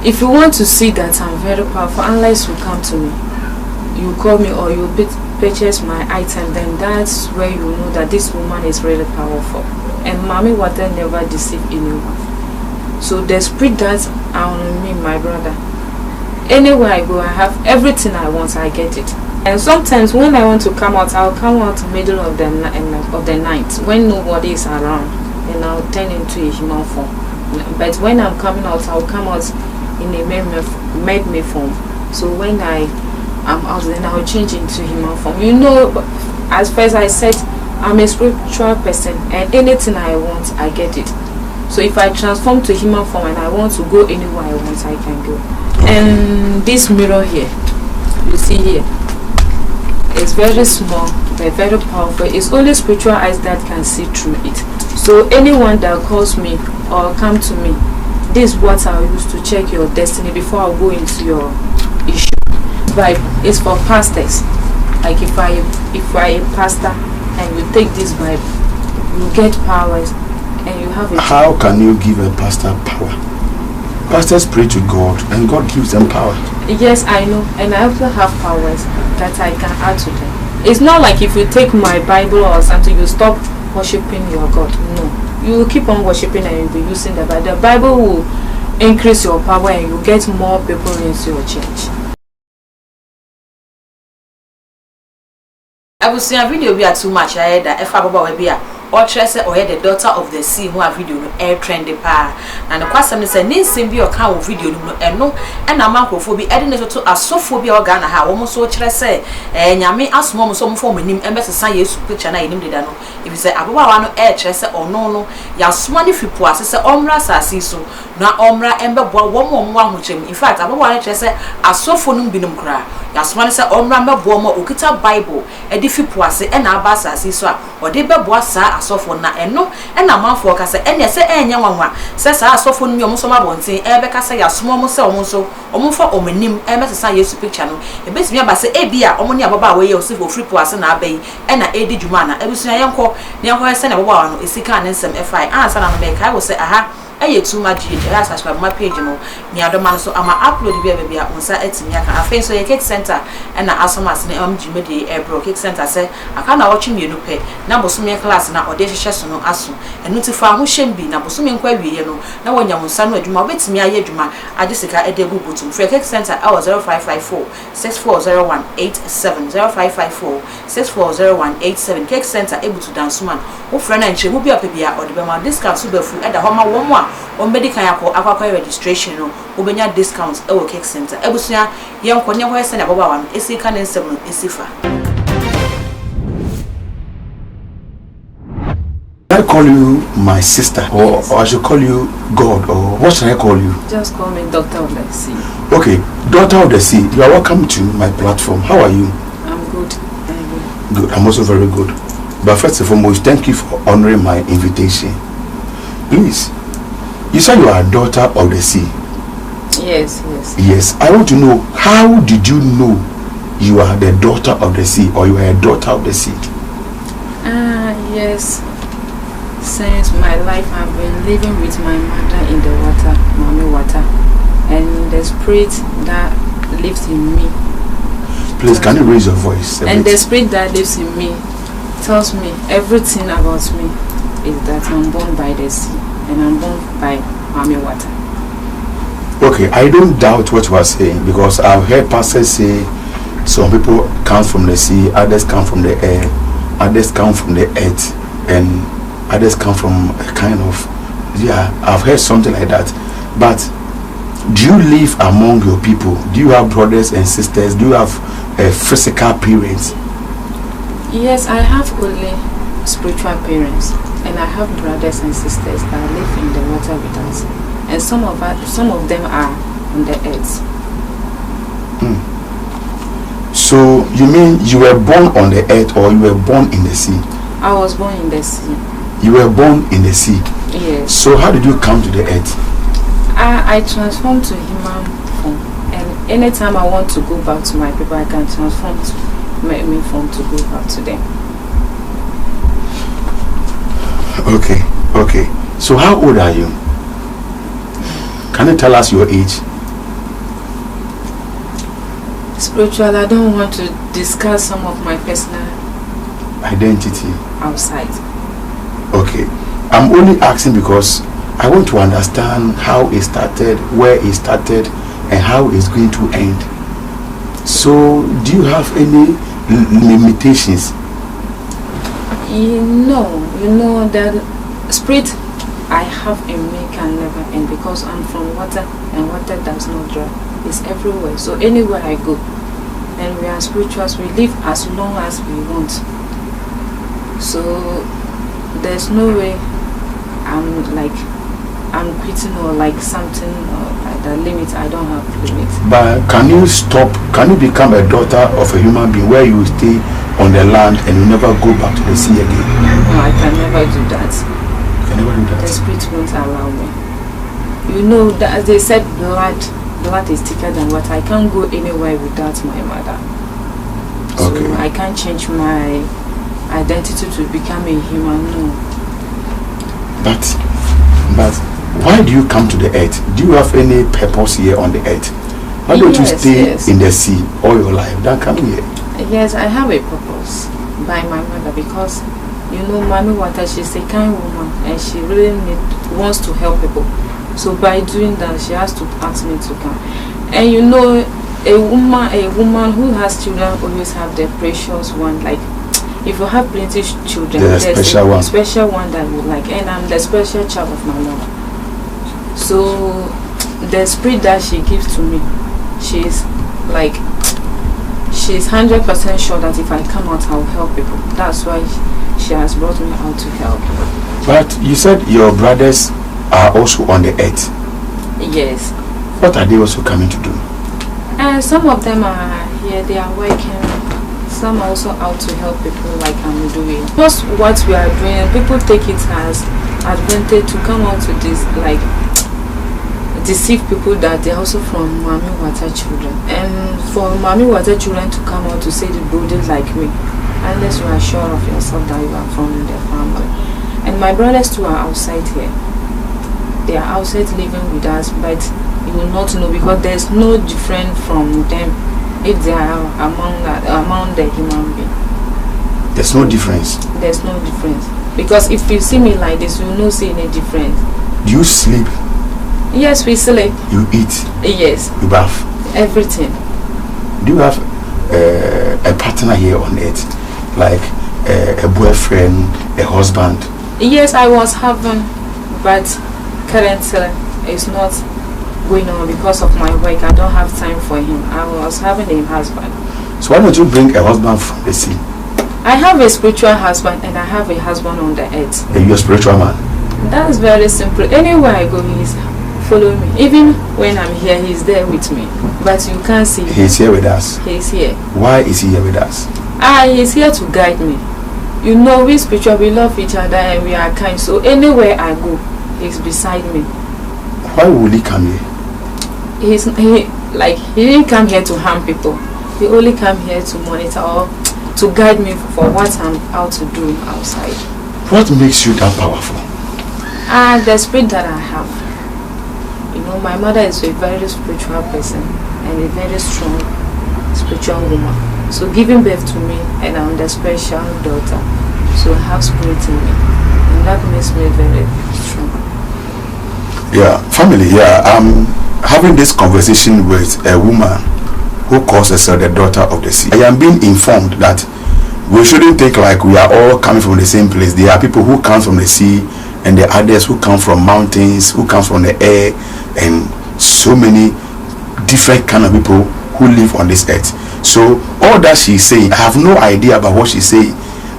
If you want to see that I'm very powerful, unless you come to me, you call me or you purchase my item, then that's where you know that this woman is really powerful. And Mami Water never deceive anyone. So the spirit that's on me, my brother. Anywhere I go, I have everything I want, I get it. And sometimes when I want to come out, I'll come out middle of the night when nobody is around, and I'll turn into a human form. But when I'm coming out, I'll come out in a made-me form. So when I'm out, then I'll change into human form. You know, as first I said, I'm a spiritual person, and anything I want, I get it. So if I transform to human form and I want to go anywhere I want, I can go. And this mirror here, you see here, it's very small but very powerful. It's only spiritual eyes that can see through it. So anyone that calls me or come to me, this is what I use to check your destiny before I go into your issue. Bible is for pastors. Like if I am pastor and you take this Bible, you get powers and you have it. How can you give a pastor power? Pastors pray to God and God gives them power. Yes, I know, and I also have powers that I can add to them. It's not like if you take my Bible or something, you stop worshiping your God. No, you will keep on worshiping and you'll be using the Bible. The Bible will increase your power and you get more people into your church. I will see a video be too much. I had a Fababa be or Tressa or the daughter of the sea who have video air trendy pa. And the question is a name be or cow video and no and a macrophobia adding it to a sophobia organ how almost so Tressa and Yami ask mom some form in him and better say yes picture I named it. If you say Ababa air Tressa or no, Yas money if you pass a omra sassiso, not omra ember one more which in fact Ababa Tressa a sophonum binum cry. Yas one say omra bomber ukita Bible, a diffi poise and abasa siswa or de beboisa. Asofo na eno na manfo ka se ene se enya wanwa se sa asofo no omo so mabonten e be ka se ya somo mo se omo so omo fa omanim e be se Yesu picture no e be timi aba se e bia omo ne ababa we ye osifo free po ase na abai e na edi djuma na ebusua yenko ne yenko se na baba no esika ne nsem fi ansa na no be kai wo se aha eye too much just subscribe my page no me adoma so ama upload bia unsa etimi aka afen so ye cake center and na asomas na mgmede ebro cake center say aka na watch me no pe na bosome class na ode hwehwe so no aso enu ti fa ho hyem bi na bosome nkwa wiye no na wonya unsa no adwuma obetimi aye adwuma agisika edegu butum free cake center 0554 640187 0554 640187 cake center ebutu dansuman wo fra na nche mu bia pe bia ode be ma discount so befu eda ho ma wo mo on medical akwa registration no obenya discounts e wo cake center ebusua yenko ne ho ese na baba wa esika ne nsem no esifa. I call you my sister or I should call you God or what should I call you? Just call me Doctor of the Sea. Okay, Daughter of the Sea, you are welcome to my platform. How are you? I'm good. Good, I'm also very good. But first and foremost, thank you for honoring my invitation. Please, you said you are a daughter of the sea. Yes. Yes, I want to know, how did you know you are the daughter of the sea or you are a daughter of the sea? Yes. Since my life, I've been living with my mother in the water, Mami Water, and the spirit that lives in me. Please, can you raise your voice? And the spirit that lives in me tells me everything about me is that I'm born by the sea and I'm born by Mami Water. Okay, I don't doubt what you are saying because I've heard pastors say some people come from the sea, others come from the air, others come from the earth, and others come from a kind of, I've heard something like that. But do you live among your people? Do you have brothers and sisters? Do you have physical parents? Yes, I have only spiritual parents, and I have brothers and sisters that live in the water with us, and some of them are on the earth. So you mean you were born on the earth or you were born in the sea? I was born in the sea. You were born in the sea? Yes. So how did you come to the earth? I transformed to human form, and anytime I want to go back to my people, I can transform to me form to go back to them. Okay. So how old are you? Can you tell us your age? Spiritual, I don't want to discuss some of my personal identity outside. Okay, I'm only asking because I want to understand how it started, where it started, and how it's going to end. So, do you have any limitations? You know that spirit I have in me can never end because I'm from water and water does not dry. It's everywhere. So anywhere I go, and we are spirituals, we live as long as we want. So there's no way I'm quitting or like something or like the limit. I don't have limit. But can you become a daughter of a human being where you stay on the land and you never go back to the sea again? No, I can never do that. You can never do that. The spirit won't allow me. You know that they said blood is thicker than water. I can't go anywhere without my mother. Okay. So I can't change my identity to become a human. No. But why do you come to the earth? Do you have any purpose here on the earth? Why don't you stay in the sea all your life? Don't come here. Yes, I have a purpose by my mother because Mami Wata, she's a kind woman and she really wants to help people. So by doing that, she has to ask me to come. And a woman who has children always have the precious one. Like if you have plenty of children, there's a special one that you like, and I'm the special child of my mother. So the spirit that she gives to me, she's 100% sure that if I come out, I'll help people. That's why she has brought me out to help. But you said your brothers are also on the earth. Yes. What are they also coming to do? Some of them are here, they are working. Some are also out to help people like I'm doing. Just what we are doing, people take it as advantage to come out to this, like deceive people that they're also from Mami Wata children. And for Mami Wata children to come out to say the brothers like me, unless you are sure of yourself that you are from the family. And my brothers too are outside here. They are outside living with us, but you will not know because there's no difference from them if they are among the human being. There's no difference. There's no difference because if you see me like this, you will not see any difference. Do you sleep? Yes, we sleep. You eat? Yes. You bath? Everything. Do you have a partner here on earth, like a boyfriend, a husband? Yes, I was having, but currently it's not going on because of my work. I don't have time for him. I was having a husband. So why don't you bring a husband from the sea? I have a spiritual husband and I have a husband on the earth. And you're a spiritual man? That's very simple. Anywhere I go, he's follow me. Even when I'm here, he's there with me. But you can't see him. He's here with us? He's here. Why is he here with us? He's here to guide me. We spiritual, we love each other and we are kind. So anywhere I go, he's beside me. Why would he come here? He didn't come here to harm people. He only come here to monitor or to guide me for what I'm out to do outside. What makes you that powerful? The spirit that I have. My mother is a very spiritual person and a very strong spiritual woman. So giving birth to me, and I'm the special daughter. So I have spirit in me, and that makes me very strong. Yeah, family. Yeah, I'm having this conversation with a woman who calls herself the daughter of the sea. I am being informed that we shouldn't think like we are all coming from the same place. There are people who come from the sea, and the others who come from mountains, who come from the air, and so many different kind of people who live on this earth. So all that she's saying, I have no idea about what she's saying,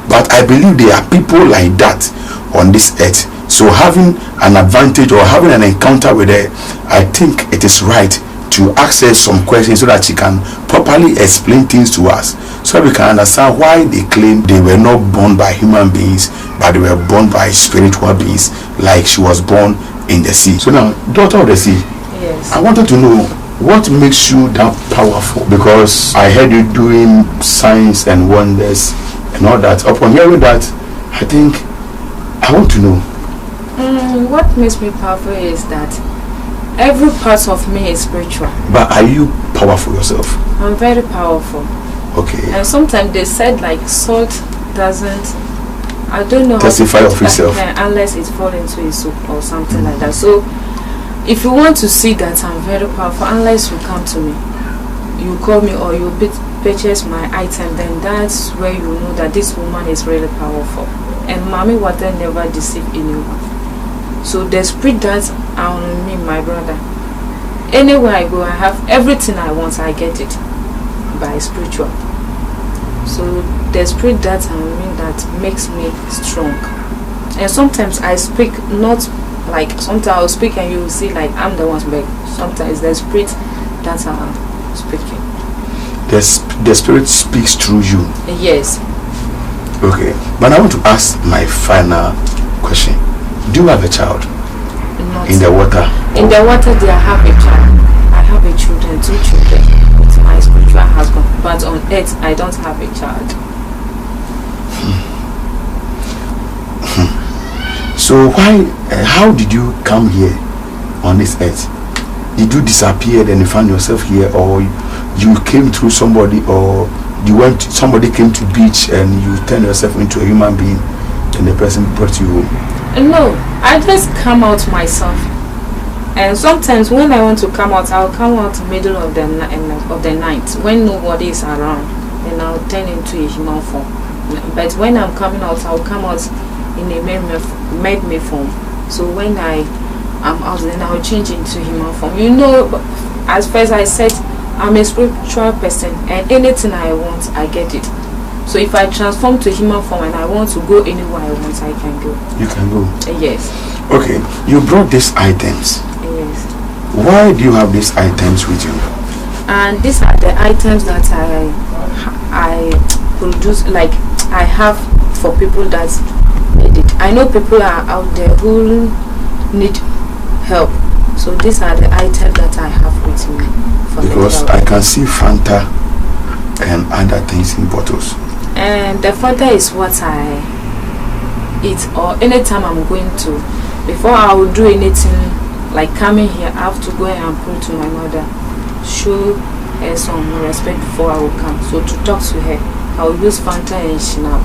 but I believe there are people like that on this earth. So having an advantage or having an encounter with her, I think it is right to ask her some questions so that she can properly explain things to us, so we can understand why they claim they were not born by human beings, but they were born by spiritual beings, like she was born in the sea. So now, daughter of the sea, yes. I wanted to know what makes you that powerful, because I heard you doing signs and wonders and all that. Upon hearing that, I think I want to know. What makes me powerful is that Every part of me is spiritual. But are you powerful yourself? I'm very powerful. Okay. And sometimes they said like salt doesn't, I don't know, testify of itself unless it falls into a soup or something like that. So if you want to see that I'm very powerful, unless you come to me, you call me or you purchase my item, then that's where you know that this woman is really powerful. And Mommy Water never deceive anyone. So the spirit that's on me, my brother, anywhere I go, I have everything I want, I get it by spiritual. So the spirit that's on me that makes me strong. And sometimes I speak not like, sometimes I'll speak and you see like I'm the one speaking. Sometimes the spirit that's speaking. The spirit speaks through you. Yes. Okay, but I want to ask my final question. Do you have a child? Not in the water? In the water, they have a child. I have a children, 2 children with my spiritual husband. But on earth, I don't have a child. So why? How did you come here on this earth? Did you disappear then you found yourself here, or you came through somebody, or somebody came to beach and you turned yourself into a human being and the person brought you home? No, I just come out myself. And sometimes when I want to come out, I'll come out middle of the night when nobody is around, and I'll turn into a human form. But when I'm coming out, I'll come out in a made-me form. So when I'm out, then I'll change into human form. You know, as first I said, I'm a spiritual person, and anything I want, I get it. So if I transform to human form and I want to go anywhere I want, I can go. You can go? Yes. Okay, you brought these items. Yes. Why do you have these items with you? And these are the items that I produce, like I have for people that need it. I know people are out there who need help. So these are the items that I have with me. Because I can see Fanta and other things in bottles. And the Fanta is what I eat, or anytime I'm going to, before I will do anything like coming here, I have to go and pray to my mother, show her some respect before I will come. So to talk to her, I will use Fanta and Shinap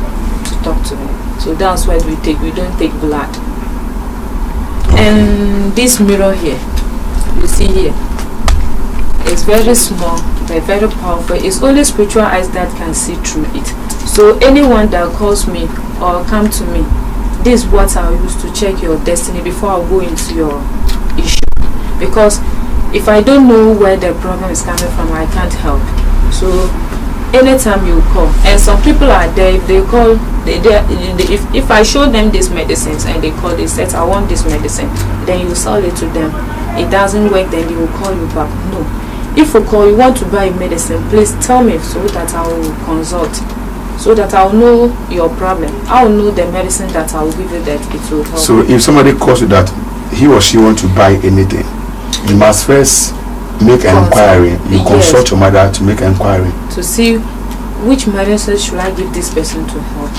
to talk to her. So that's what we don't take blood. And this mirror here, you see here, it's very small but very powerful. It's only spiritual eyes that can see through it. So anyone that calls me or come to me, this is what I'll use to check your destiny before I go into your issue. Because if I don't know where the problem is coming from, I can't help. So anytime you call, and some people are there, if they call, if I show them these medicines and they call, they said I want this medicine, then you sell it to them. It doesn't work, then they will call you back. No, if you call, you want to buy medicine, please tell me so that I will consult, so that I will know your problem. I will know the medicine that I will give you that it will help. So if somebody calls you that he or she wants to buy anything, you must first make an inquiry. You consult your mother to make an inquiry to see which medicine should I give this person to help.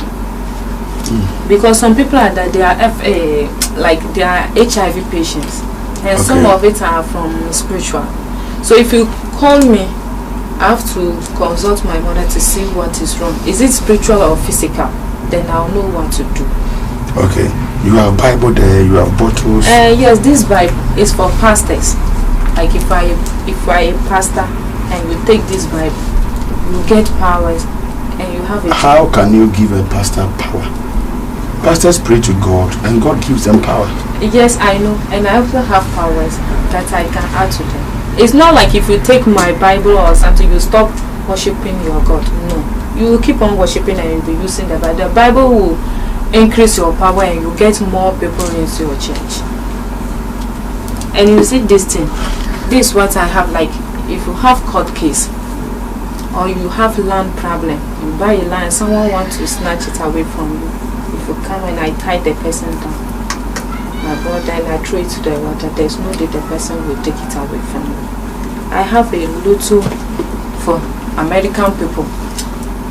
Because some people are that they are they are HIV patients, and some of it are from spiritual. So if you call me, I have to consult my mother to see what is wrong. Is it spiritual or physical? Then I'll know what to do. Okay, you have Bible there, you have bottles. Yes, this Bible is for pastors. Like if I a pastor and you take this Bible, you get powers and you have it. How can you give a pastor power? Pastors pray to God and God gives them power. Yes, I know, and I also have powers that I can add to them. It's not like if you take my Bible or something, you stop worshiping your God. No, you will keep on worshiping and you'll be using the Bible. The Bible will increase your power and you get more people into your church. And you see this thing, this is what I have. Like if you have court case or you have land problem, you buy a land, someone wants to snatch it away from you. If you come and I tie the person down, my brother, and I throw it to the water, there's no day the person will take it away from you. I have a lotto for American people,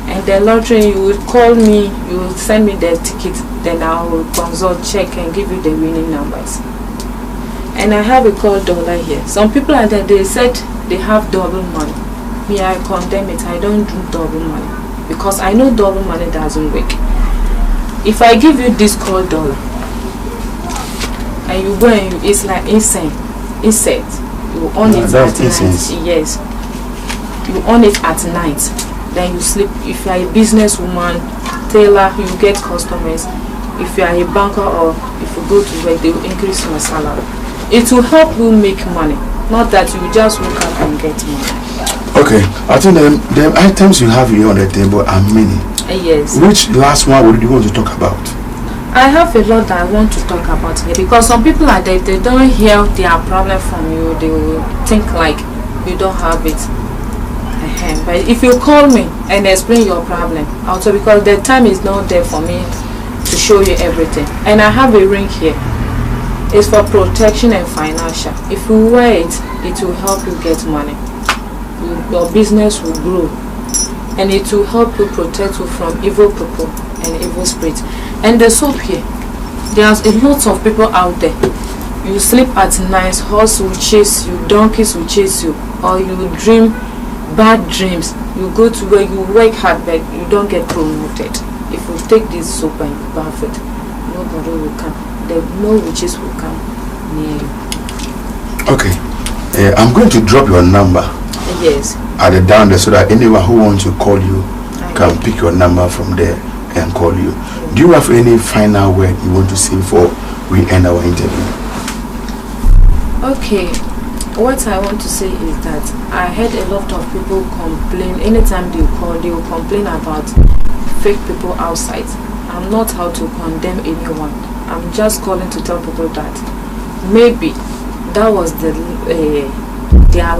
and the lottery, you will call me, you will send me the ticket, then I will consult, check and give you the winning numbers. And I have a called dollar here. Some people are there, they said they have double money. Me, I condemn it. I don't do double money because I know double money doesn't work. If I give you this called dollar and you go and it's like insect. You own it at night. Yes. You own it at night. Then you sleep. If you are a businesswoman, tailor, you get customers. If you are a banker or if you go to work, they will increase your salary. It will help you make money, not that you just wake up and get money. Okay, I think the items you have here on the table are many. Yes. Which last one would you want to talk about? I have a lot that I want to talk about here because some people are there, they don't hear their problem from you, they will think like you don't have it. But if you call me and explain your problem, also because the time is not there for me to show you everything. And I have a ring here. It's for protection and financial. If you wear it, it will help you get money. Your business will grow. And it will help you protect you from evil people and evil spirits. And the soap here, there's a lot of people out there. You sleep at night, horse will chase you, donkeys will chase you, or you dream bad dreams. You go to where you work hard but you don't get promoted. If you take this soap and you bath it, nobody will come. No witches will come near you. Okay. I'm going to drop your number. Yes. At the down there so that anyone who wants to call you can pick your number from there and call you. Do you have any final word you want to say before we end our interview? Okay. What I want to say is that I heard a lot of people complain. Anytime they call, they will complain about fake people outside. I'm not out to condemn anyone. I'm just calling to tell people that maybe that was their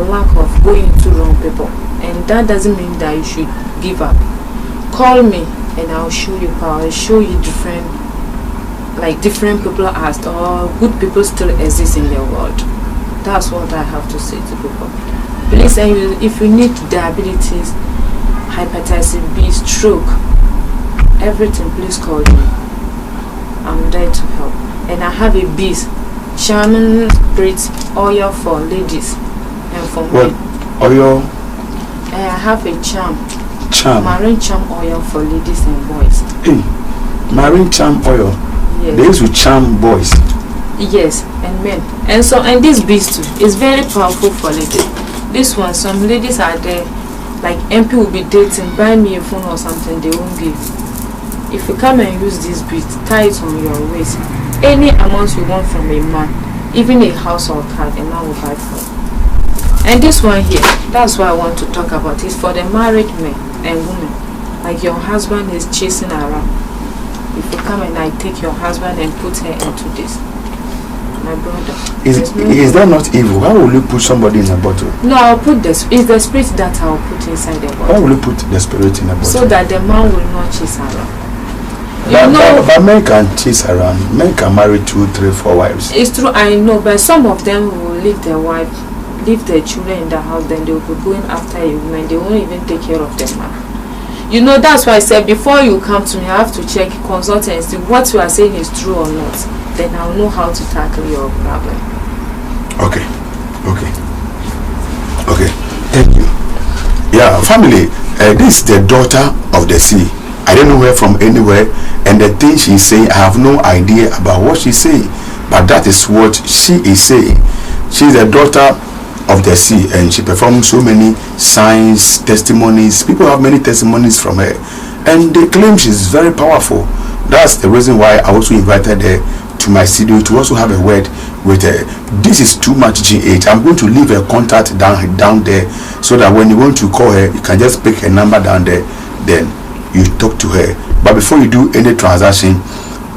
lack of going to wrong people, and that doesn't mean that you should give up. Call me and I'll show you power. I'll show you different people are, or good people still exist in the world. That's what I have to say to people. Please, and if you need diabetes, hepatitis B, stroke, everything, please call me. I'm there to help. And I have a bees, charming spirit oil for ladies and for men. Oil? I have a charm, marine charm oil for ladies and boys. Hey, marine charm oil. Yes. They used to charm boys. Yes, and men. And this bees too is very powerful for ladies. This one, some ladies are there, like MP will be dating, buy me a phone or something, they won't give. If you come and use this bead, tie it on your waist. Any amount you want from a man, even a house or car, a man will buy for. And this one here, that's what I want to talk about. It's for the married men and women. Like your husband is chasing around. If you come and I take your husband and put her into this, my brother. Is that not evil? Why will you put somebody in a bottle? No, I'll put this. It's the spirit that I'll put inside the bottle. Why will you put the spirit in a bottle? So that the man will not chase around. But men can chase around. Men can marry 2, 3, 4 wives. It's true, I know, but some of them will leave their wife, leave their children in the house, then they will be going after a woman. They won't even take care of their man. You know, that's why I said before you come to me, I have to check, consult and see what you are saying is true or not. Then I'll know how to tackle your problem. Okay. Thank you. Yeah, family, this is the daughter of the sea. I don't know her from anywhere, and the thing she's saying, I have no idea about what she's saying, but that is what she is saying. She's the daughter of the sea, and she performed so many signs, testimonies. People have many testimonies from her, and they claim she's very powerful. That's the reason why I also invited her to my studio to also have a word with her. This is too much GH. I'm going to leave her contact down there, so that when you want to call her, you can just pick her number down there, then you talk to her. But before you do any transaction,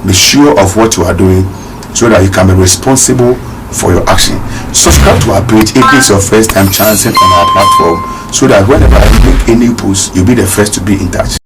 be sure of what you are doing, so that you can be responsible for your action. Subscribe to our page if it's your first time chancing on our platform, so that whenever I make any post, you'll be the first to be in touch.